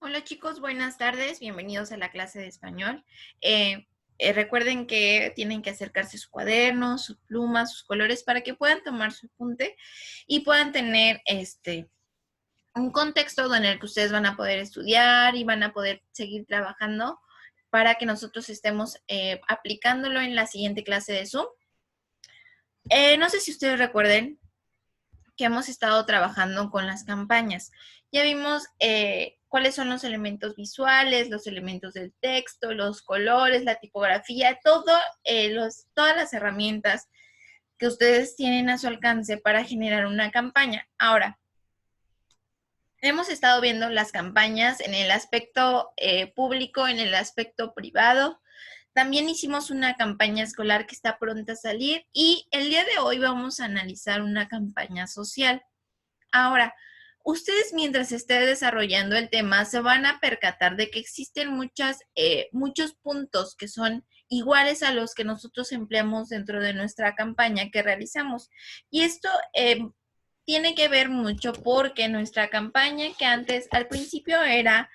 Hola chicos, buenas tardes, bienvenidos a la clase de español. Recuerden que tienen que acercarse sus cuadernos, sus plumas, sus colores para que puedan tomar su apunte y puedan tener un contexto en el que ustedes van a poder estudiar y van a poder seguir trabajando para que nosotros estemos aplicándolo en la siguiente clase de Zoom. No sé si ustedes recuerden que hemos estado trabajando con las campañas. Ya vimos cuáles son los elementos visuales, los elementos del texto, los colores, la tipografía, todas las herramientas que ustedes tienen a su alcance para generar una campaña. Ahora, hemos estado viendo las campañas en el aspecto público, en el aspecto privado. También hicimos una campaña escolar que está pronta a salir y el día de hoy vamos a analizar una campaña social. Ahora, ustedes mientras esté desarrollando el tema se van a percatar de que existen muchos puntos que son iguales a los que nosotros empleamos dentro de nuestra campaña que realizamos. Y esto tiene que ver mucho porque nuestra campaña que antes al principio era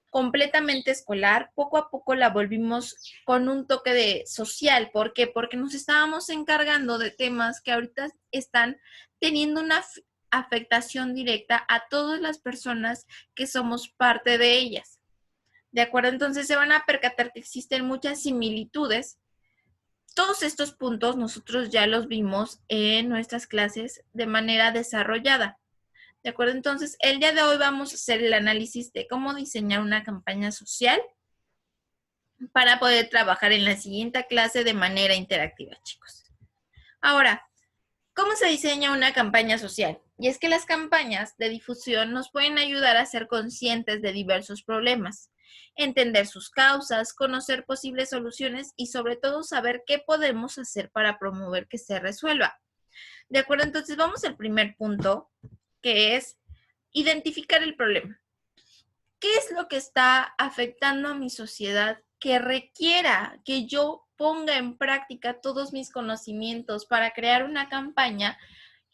completamente escolar, poco a poco la volvimos con un toque de social. ¿Por qué? Porque nos estábamos encargando de temas que ahorita están teniendo una afectación directa a todas las personas que somos parte de ellas. ¿De acuerdo? Entonces se van a percatar que existen muchas similitudes. Todos estos puntos nosotros ya los vimos en nuestras clases de manera desarrollada. ¿De acuerdo? Entonces, el día de hoy vamos a hacer el análisis de cómo diseñar una campaña social para poder trabajar en la siguiente clase de manera interactiva, chicos. Ahora, ¿cómo se diseña una campaña social? Y es que las campañas de difusión nos pueden ayudar a ser conscientes de diversos problemas, entender sus causas, conocer posibles soluciones y sobre todo saber qué podemos hacer para promover que se resuelva. ¿De acuerdo? Entonces vamos al primer punto, que es identificar el problema. ¿Qué es lo que está afectando a mi sociedad que requiera que yo ponga en práctica todos mis conocimientos para crear una campaña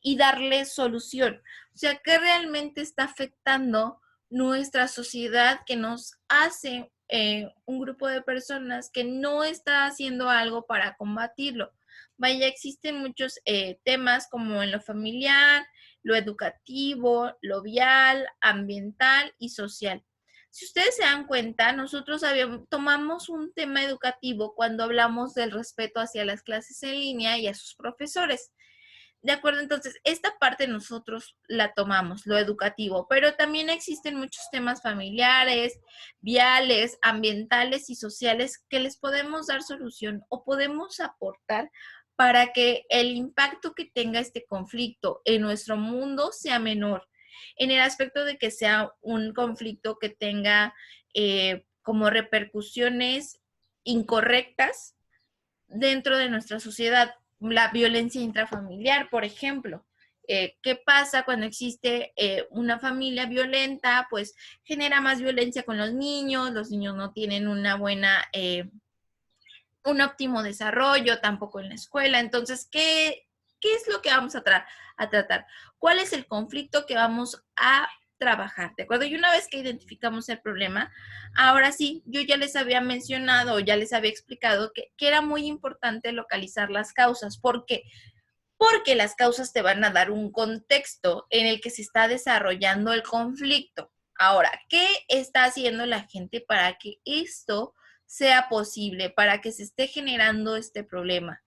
y darle solución? O sea, ¿qué realmente está afectando nuestra sociedad que nos hace un grupo de personas que no está haciendo algo para combatirlo? Vaya, existen muchos temas como en lo familiar, lo educativo, lo vial, ambiental y social. Si ustedes se dan cuenta, nosotros tomamos un tema educativo cuando hablamos del respeto hacia las clases en línea y a sus profesores. De acuerdo, entonces, esta parte nosotros la tomamos, lo educativo, pero también existen muchos temas familiares, viales, ambientales y sociales que les podemos dar solución o podemos aportar para que el impacto que tenga este conflicto en nuestro mundo sea menor, en el aspecto de que sea un conflicto que tenga como repercusiones incorrectas dentro de nuestra sociedad. La violencia intrafamiliar, por ejemplo. ¿Qué pasa cuando existe una familia violenta? Pues genera más violencia con los niños no tienen un óptimo desarrollo, tampoco en la escuela. Entonces, ¿qué es lo que vamos a tratar? ¿Cuál es el conflicto que vamos a trabajar? ¿De acuerdo? Y una vez que identificamos el problema, ahora sí, yo ya les había mencionado, ya les había explicado que era muy importante localizar las causas. ¿Por qué? Porque las causas te van a dar un contexto en el que se está desarrollando el conflicto. Ahora, ¿qué está haciendo la gente para que esto sea posible, para que se esté generando este problema?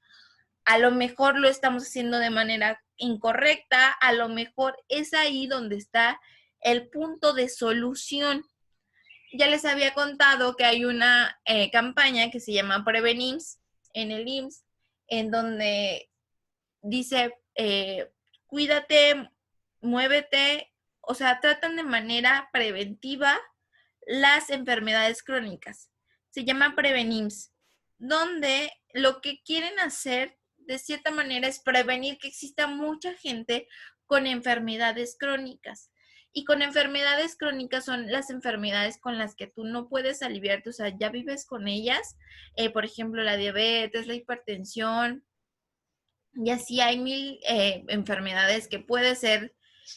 A lo mejor lo estamos haciendo de manera incorrecta, a lo mejor es ahí donde está el punto de solución. Ya les había contado que hay una campaña que se llama Prevenims en el IMSS, en donde dice, cuídate, muévete, o sea, tratan de manera preventiva las enfermedades crónicas. Se llama Prevenims, donde lo que quieren hacer de cierta manera es prevenir que exista mucha gente con enfermedades crónicas. Y con enfermedades crónicas son las enfermedades con las que tú no puedes aliviarte, o sea, ya vives con ellas, por ejemplo, la diabetes, la hipertensión, y así hay mil enfermedades que puede ser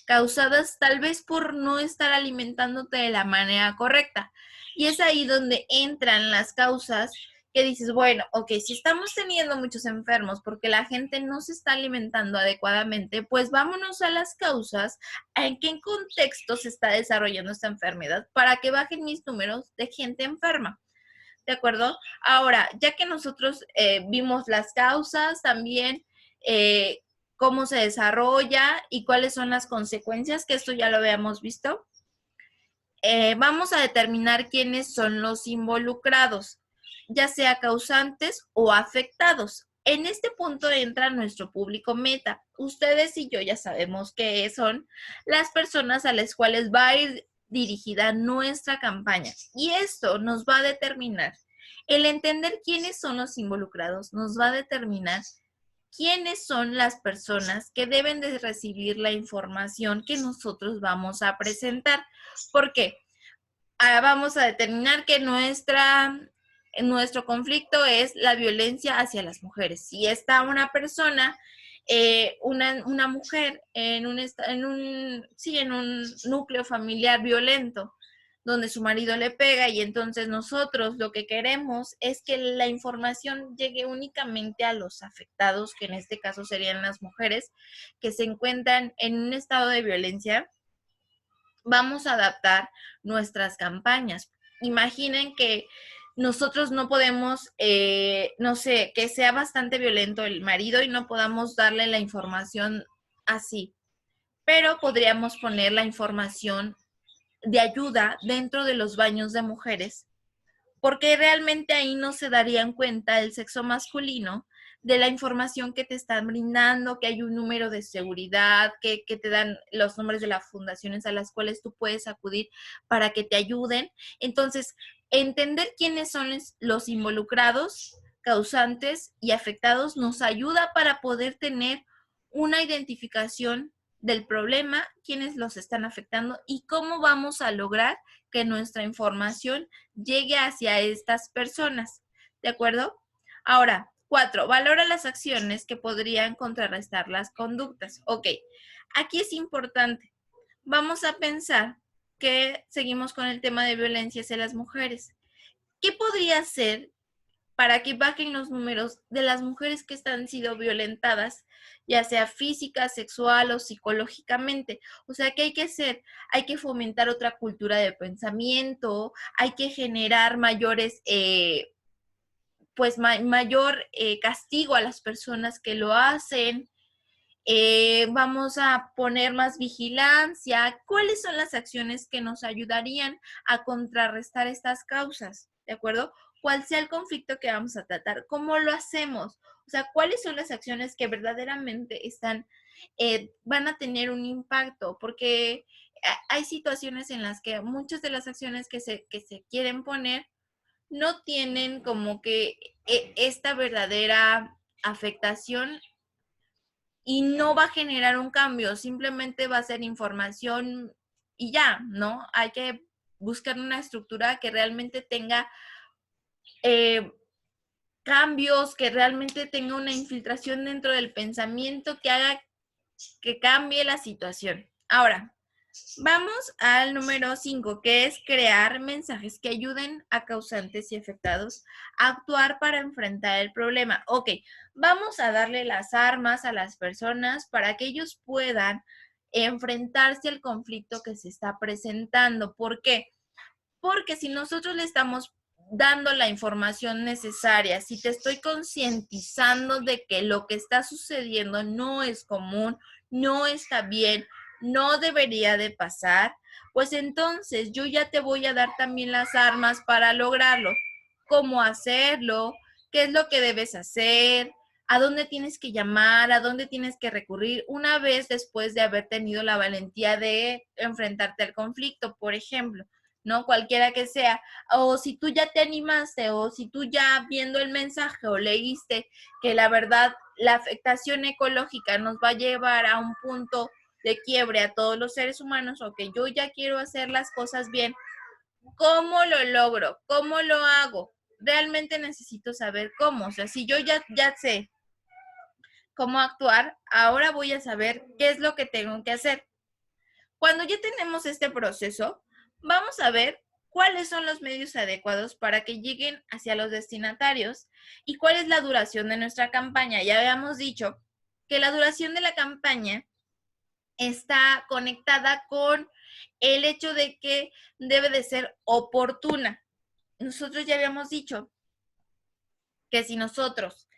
causadas tal vez por no estar alimentándote de la manera correcta. Y es ahí donde entran las causas que dices, bueno, ok, si estamos teniendo muchos enfermos porque la gente no se está alimentando adecuadamente, pues vámonos a las causas, en qué contexto se está desarrollando esta enfermedad para que bajen mis números de gente enferma. ¿De acuerdo? Ahora, ya que nosotros vimos las causas, también eh, cómo se desarrolla y cuáles son las consecuencias, que esto ya lo habíamos visto, vamos a determinar quiénes son los involucrados, ya sea causantes o afectados. En este punto entra nuestro público meta. Ustedes y yo ya sabemos que son las personas a las cuales va a ir dirigida nuestra campaña. Y esto nos va a determinar, el entender quiénes son los involucrados, nos va a determinar quiénes son las personas que deben de recibir la información que nosotros vamos a presentar. ¿Por qué? Vamos a determinar que nuestro conflicto es la violencia hacia las mujeres. Si está una persona, una mujer en un núcleo familiar violento, donde su marido le pega y entonces nosotros lo que queremos es que la información llegue únicamente a los afectados, que en este caso serían las mujeres que se encuentran en un estado de violencia. Vamos a adaptar nuestras campañas. Imaginen que nosotros no podemos, no sé, que sea bastante violento el marido y no podamos darle la información así, pero podríamos poner la información de ayuda dentro de los baños de mujeres, porque realmente ahí no se darían cuenta el sexo masculino de la información que te están brindando, que hay un número de seguridad, que te dan los nombres de las fundaciones a las cuales tú puedes acudir para que te ayuden. Entonces, entender quiénes son los involucrados, causantes y afectados nos ayuda para poder tener una identificación del problema, quiénes los están afectando y cómo vamos a lograr que nuestra información llegue hacia estas personas. ¿De acuerdo? Ahora, 4. Valora las acciones que podrían contrarrestar las conductas. Ok, aquí es importante. Vamos a pensar que seguimos con el tema de violencia hacia las mujeres. ¿Qué podría hacer para que bajen los números de las mujeres que están siendo violentadas, ya sea física, sexual o psicológicamente? O sea, ¿qué hay que hacer? Hay que fomentar otra cultura de pensamiento, hay que generar mayores, mayor castigo a las personas que lo hacen. Vamos a poner más vigilancia. ¿Cuáles son las acciones que nos ayudarían a contrarrestar estas causas? ¿De acuerdo? ¿Cuál sea el conflicto que vamos a tratar? ¿Cómo lo hacemos? O sea, ¿cuáles son las acciones que verdaderamente van a tener un impacto? Porque hay situaciones en las que muchas de las acciones que se quieren poner no tienen como que esta verdadera afectación y no va a generar un cambio, simplemente va a ser información y ya, ¿no? Hay que buscar una estructura que realmente tenga eh, cambios, que realmente tenga una infiltración dentro del pensamiento que haga que cambie la situación. Ahora, vamos al número 5, que es crear mensajes que ayuden a causantes y afectados a actuar para enfrentar el problema. Ok, vamos a darle las armas a las personas para que ellos puedan enfrentarse al conflicto que se está presentando. ¿Por qué? Porque si nosotros le estamos dando la información necesaria, si te estoy concientizando de que lo que está sucediendo no es común, no está bien, no debería de pasar, pues entonces yo ya te voy a dar también las armas para lograrlo. ¿Cómo hacerlo? ¿Qué es lo que debes hacer? ¿A dónde tienes que llamar? ¿A dónde tienes que recurrir una vez después de haber tenido la valentía de enfrentarte al conflicto, por ejemplo? ¿No? Cualquiera que sea. O si tú ya te animaste, o si tú ya viendo el mensaje o leíste que la verdad la afectación ecológica nos va a llevar a un punto de quiebre a todos los seres humanos, o que yo ya quiero hacer las cosas bien, ¿cómo lo logro? ¿Cómo lo hago? Realmente necesito saber cómo. O sea, si yo ya sé cómo actuar, ahora voy a saber qué es lo que tengo que hacer. Cuando ya tenemos este proceso, vamos a ver cuáles son los medios adecuados para que lleguen hacia los destinatarios y cuál es la duración de nuestra campaña. Ya habíamos dicho que la duración de la campaña está conectada con el hecho de que debe de ser oportuna. Nosotros ya habíamos dicho que si nosotros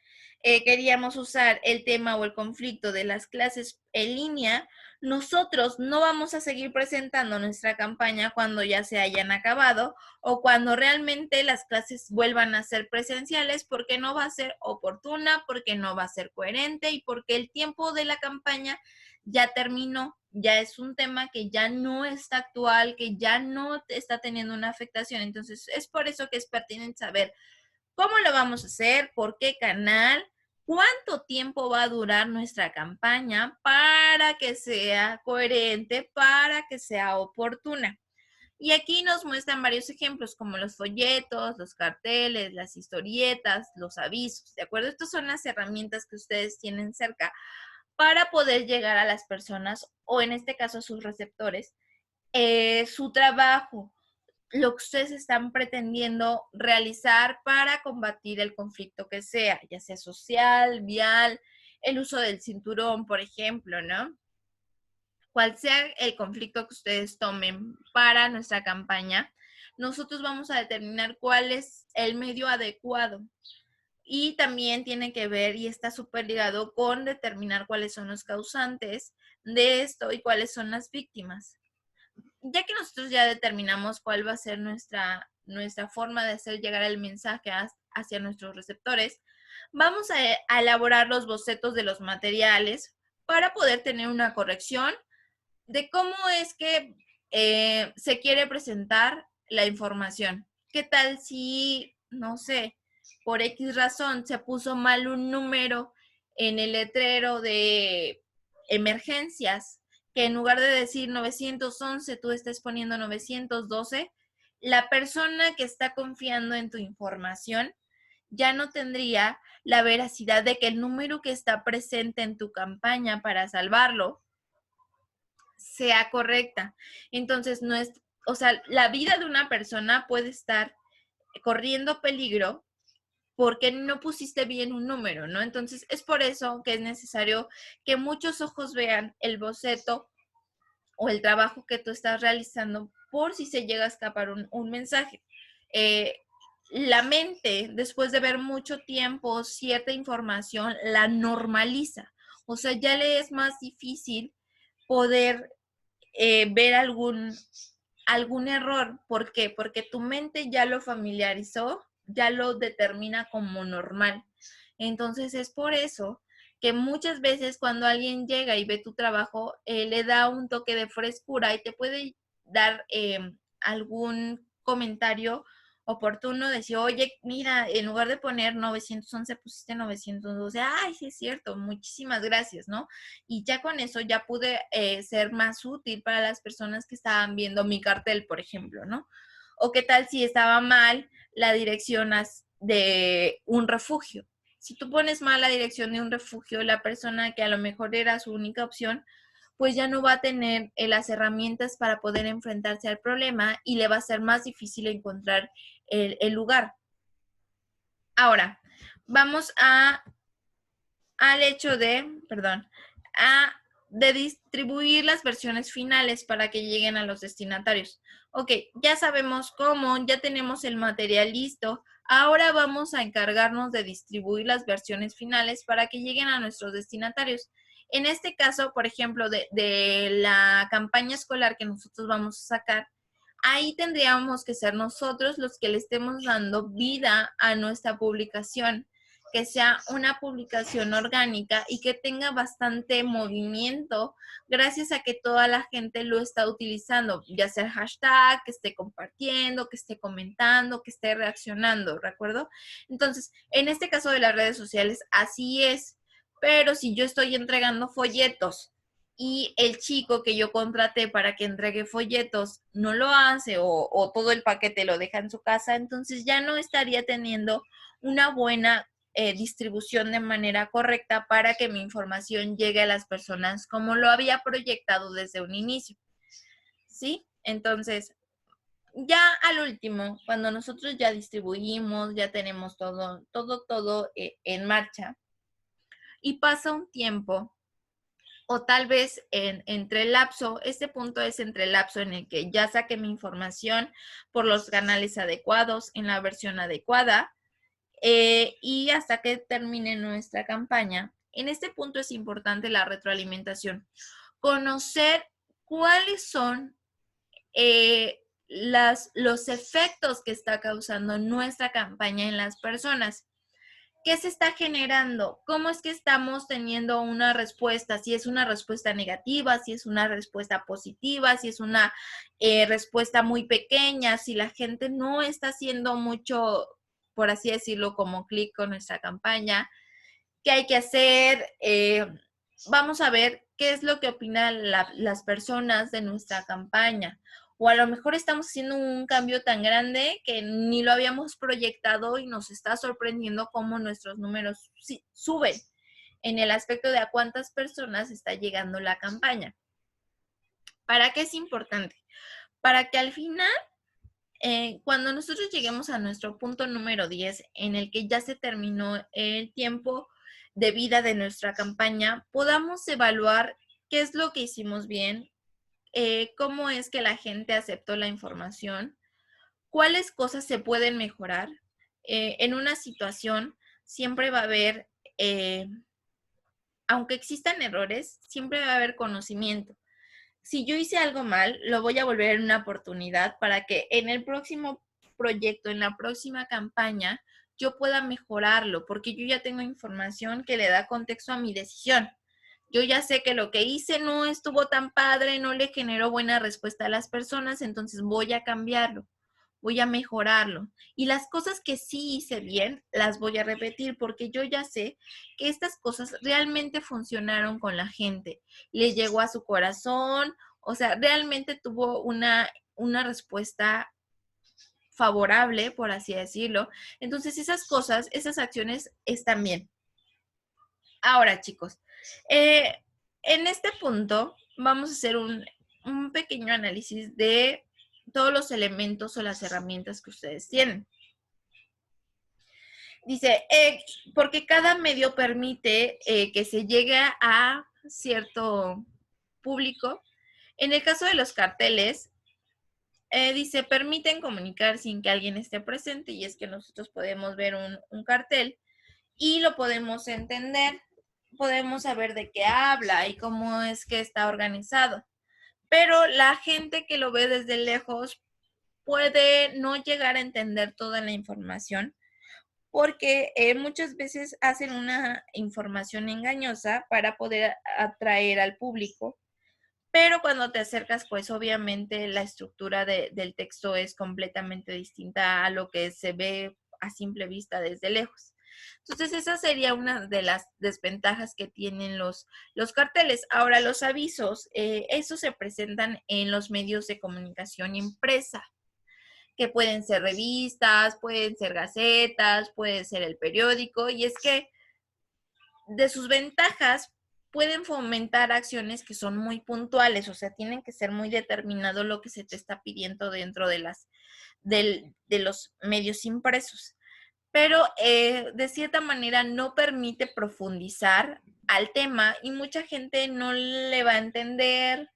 queríamos usar el tema o el conflicto de las clases en línea, nosotros no vamos a seguir presentando nuestra campaña cuando ya se hayan acabado o cuando realmente las clases vuelvan a ser presenciales, porque no va a ser oportuna, porque no va a ser coherente y porque el tiempo de la campaña ya terminó, ya es un tema que ya no está actual, que ya no está teniendo una afectación. Entonces, es por eso que es pertinente saber cómo lo vamos a hacer, por qué canal, cuánto tiempo va a durar nuestra campaña para que sea coherente, para que sea oportuna. Y aquí nos muestran varios ejemplos como los folletos, los carteles, las historietas, los avisos, ¿de acuerdo? Estas son las herramientas que ustedes tienen cerca para poder llegar a las personas o en este caso a sus receptores, su trabajo, lo que ustedes están pretendiendo realizar para combatir el conflicto que sea, ya sea social, vial, el uso del cinturón, por ejemplo, ¿no? Cual sea el conflicto que ustedes tomen para nuestra campaña, nosotros vamos a determinar cuál es el medio adecuado. Y también tiene que ver y está súper ligado con determinar cuáles son los causantes de esto y cuáles son las víctimas. Ya que nosotros ya determinamos cuál va a ser nuestra forma de hacer llegar el mensaje hacia nuestros receptores, vamos a elaborar los bocetos de los materiales para poder tener una corrección de cómo es que se quiere presentar la información. ¿Qué tal si, no sé, por X razón se puso mal un número en el letrero de emergencias, que en lugar de decir 911, tú estás poniendo 912? La persona que está confiando en tu información ya no tendría la veracidad de que el número que está presente en tu campaña para salvarlo sea correcta. Entonces, no es, o sea, la vida de una persona puede estar corriendo peligro porque no pusiste bien un número, ¿no? Entonces, es por eso que es necesario que muchos ojos vean el boceto o el trabajo que tú estás realizando por si se llega a escapar un mensaje. Eh, la mente, después de ver mucho tiempo cierta información, la normaliza. O sea, ya le es más difícil poder ver algún error. ¿Por qué? Porque tu mente ya lo familiarizó, ya lo determina como normal. Entonces es por eso que muchas veces cuando alguien llega y ve tu trabajo, le da un toque de frescura y te puede dar algún comentario oportuno, decir, oye, mira, en lugar de poner 911 pusiste 912. Ay, sí es cierto, muchísimas gracias, ¿no? Y ya con eso ya pude ser más útil para las personas que estaban viendo mi cartel, por ejemplo, ¿no? O qué tal si estaba mal la dirección de un refugio. Si tú pones mal la dirección de un refugio, la persona que a lo mejor era su única opción, pues ya no va a tener las herramientas para poder enfrentarse al problema y le va a ser más difícil encontrar el lugar. Ahora, vamos al hecho de distribuir las versiones finales para que lleguen a los destinatarios. Ok, ya sabemos cómo, ya tenemos el material listo. Ahora vamos a encargarnos de distribuir las versiones finales para que lleguen a nuestros destinatarios. En este caso, por ejemplo, de la campaña escolar que nosotros vamos a sacar, ahí tendríamos que ser nosotros los que le estemos dando vida a nuestra publicación, que sea una publicación orgánica y que tenga bastante movimiento gracias a que toda la gente lo está utilizando, ya sea el hashtag, que esté compartiendo, que esté comentando, que esté reaccionando, ¿de acuerdo? Entonces, en este caso de las redes sociales, así es, pero si yo estoy entregando folletos y el chico que yo contraté para que entregue folletos no lo hace o todo el paquete lo deja en su casa, entonces ya no estaría teniendo una buena distribución de manera correcta para que mi información llegue a las personas como lo había proyectado desde un inicio. ¿sí? Entonces, ya al último, cuando nosotros ya distribuimos, ya tenemos todo en marcha y pasa un tiempo, o tal vez entre el lapso, este punto es entre el lapso en el que ya saqué mi información por los canales adecuados, en la versión adecuada, y hasta que termine nuestra campaña. En este punto es importante la retroalimentación. Conocer cuáles son los efectos que está causando nuestra campaña en las personas. ¿Qué se está generando? ¿Cómo es que estamos teniendo una respuesta? Si es una respuesta negativa, si es una respuesta positiva, si es una respuesta muy pequeña, si la gente no está haciendo mucho, por así decirlo, como clic con nuestra campaña. ¿Qué hay que hacer? Vamos a ver qué es lo que opinan las personas de nuestra campaña. O a lo mejor estamos haciendo un cambio tan grande que ni lo habíamos proyectado y nos está sorprendiendo cómo nuestros números suben en el aspecto de a cuántas personas está llegando la campaña. ¿Para qué es importante? Para que al final, cuando nosotros lleguemos a nuestro punto número 10, en el que ya se terminó el tiempo de vida de nuestra campaña, podamos evaluar qué es lo que hicimos bien, cómo es que la gente aceptó la información, cuáles cosas se pueden mejorar. En una situación siempre va a haber, aunque existan errores, siempre va a haber conocimiento. Si yo hice algo mal, lo voy a volver en una oportunidad para que en el próximo proyecto, en la próxima campaña, yo pueda mejorarlo, porque yo ya tengo información que le da contexto a mi decisión. Yo ya sé que lo que hice no estuvo tan padre, no le generó buena respuesta a las personas, entonces voy a cambiarlo, voy a mejorarlo. Y las cosas que sí hice bien, las voy a repetir porque yo ya sé que estas cosas realmente funcionaron con la gente. Le llegó a su corazón, o sea, realmente tuvo una respuesta favorable, por así decirlo. Entonces, esas cosas, esas acciones están bien. Ahora, chicos, en este punto vamos a hacer un pequeño análisis de todos los elementos o las herramientas que ustedes tienen. Dice, porque cada medio permite que se llegue a cierto público. En el caso de los carteles, dice, permiten comunicar sin que alguien esté presente, y es que nosotros podemos ver un cartel y lo podemos entender, podemos saber de qué habla y cómo es que está organizado. Pero la gente que lo ve desde lejos puede no llegar a entender toda la información porque muchas veces hacen una información engañosa para poder atraer al público. Pero cuando te acercas, pues obviamente la estructura del texto es completamente distinta a lo que se ve a simple vista desde lejos. Entonces, esa sería una de las desventajas que tienen los carteles. Ahora, los avisos, esos se presentan en los medios de comunicación impresa, que pueden ser revistas, pueden ser gacetas, puede ser el periódico, y es que de sus ventajas pueden fomentar acciones que son muy puntuales, o sea, tienen que ser muy determinado lo que se te está pidiendo dentro de los medios impresos. Pero de cierta manera no permite profundizar al tema y mucha gente no le va a entender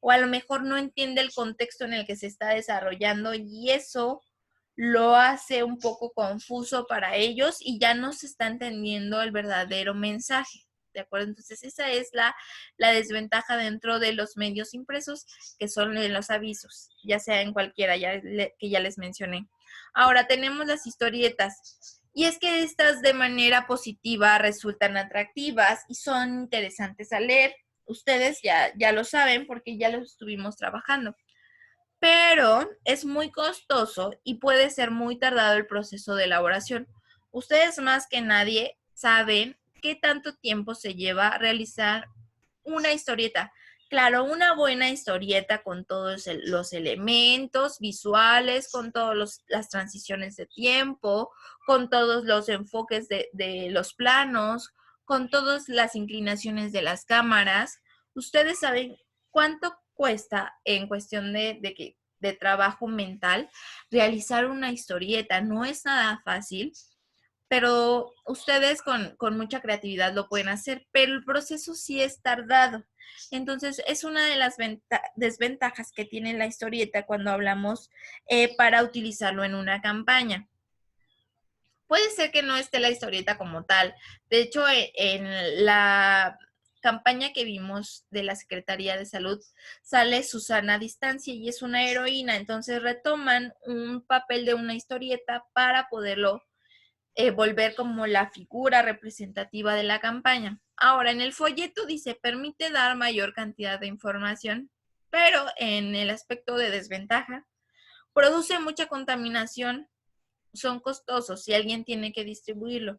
o a lo mejor no entiende el contexto en el que se está desarrollando y eso lo hace un poco confuso para ellos y ya no se está entendiendo el verdadero mensaje. ¿De acuerdo? Entonces esa es la desventaja dentro de los medios impresos, que son los avisos, ya sea en cualquiera que ya les mencioné. Ahora tenemos las historietas. Y es que estas de manera positiva resultan atractivas y son interesantes a leer. Ustedes ya lo saben porque ya lo estuvimos trabajando. Pero es muy costoso y puede ser muy tardado el proceso de elaboración. Ustedes más que nadie saben qué tanto tiempo se lleva realizar una historieta. Claro, una buena historieta con todos los elementos visuales, con todas las transiciones de tiempo, con todos los enfoques de los planos, con todas las inclinaciones de las cámaras. Ustedes saben cuánto cuesta en cuestión de trabajo mental realizar una historieta. No es nada fácil, pero ustedes con mucha creatividad lo pueden hacer, pero el proceso sí es tardado. Entonces, es una de las desventajas que tiene la historieta cuando hablamos para utilizarlo en una campaña. Puede ser que no esté la historieta como tal. De hecho, en la campaña que vimos de la Secretaría de Salud sale Susana a Distancia y es una heroína. Entonces retoman un papel de una historieta para poderlo volver como la figura representativa de la campaña. Ahora, en el folleto dice, permite dar mayor cantidad de información, pero en el aspecto de desventaja, produce mucha contaminación, son costosos si alguien tiene que distribuirlo.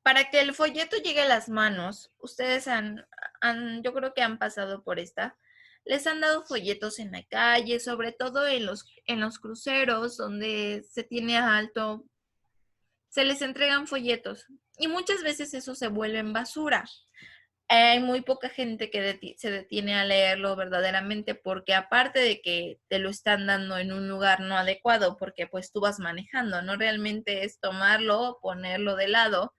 Para que el folleto llegue a las manos, ustedes yo creo que han pasado por esta, les han dado folletos en la calle, sobre todo en los cruceros donde se tiene alto, se les entregan folletos y muchas veces eso se vuelve en basura. Hay muy poca gente que se detiene a leerlo verdaderamente porque aparte de que te lo están dando en un lugar no adecuado porque pues tú vas manejando, no realmente es tomarlo, ponerlo de lado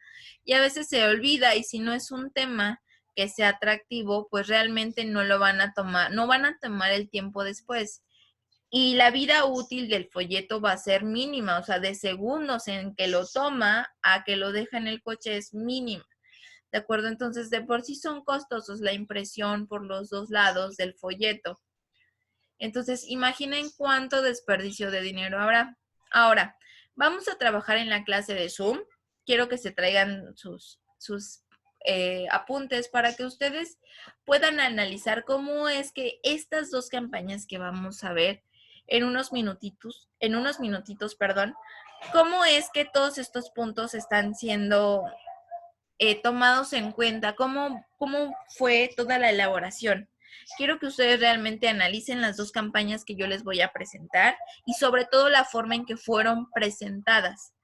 y a veces se olvida y si no es un tema que sea atractivo, pues realmente no lo van a tomar, no van a tomar el tiempo después. Y la vida útil del folleto va a ser mínima, o sea, de segundos en que lo toma a que lo deja en el coche es mínima. ¿De acuerdo? Entonces, de por sí son costosos la impresión por los dos lados del folleto. Entonces, imaginen cuánto desperdicio de dinero habrá. Ahora, vamos a trabajar en la clase de Zoom. Quiero que se traigan sus apuntes para que ustedes puedan analizar cómo es que estas dos campañas que vamos a ver en unos minutitos, perdón, cómo es que todos estos puntos están siendo tomados en cuenta, cómo fue toda la elaboración. Quiero que ustedes realmente analicen las dos campañas que yo les voy a presentar y sobre todo la forma en que fueron presentadas.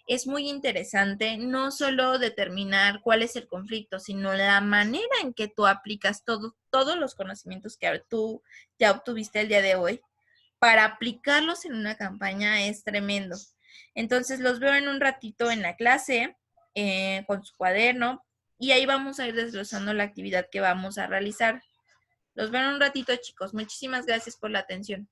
Es muy interesante no solo determinar cuál es el conflicto, sino la manera en que tú aplicas todos los conocimientos que tú ya obtuviste el día de hoy para aplicarlos en una campaña es tremendo. Entonces los veo en un ratito en la clase con su cuaderno y ahí vamos a ir desglosando la actividad que vamos a realizar. Los veo en un ratito, chicos. Muchísimas gracias por la atención.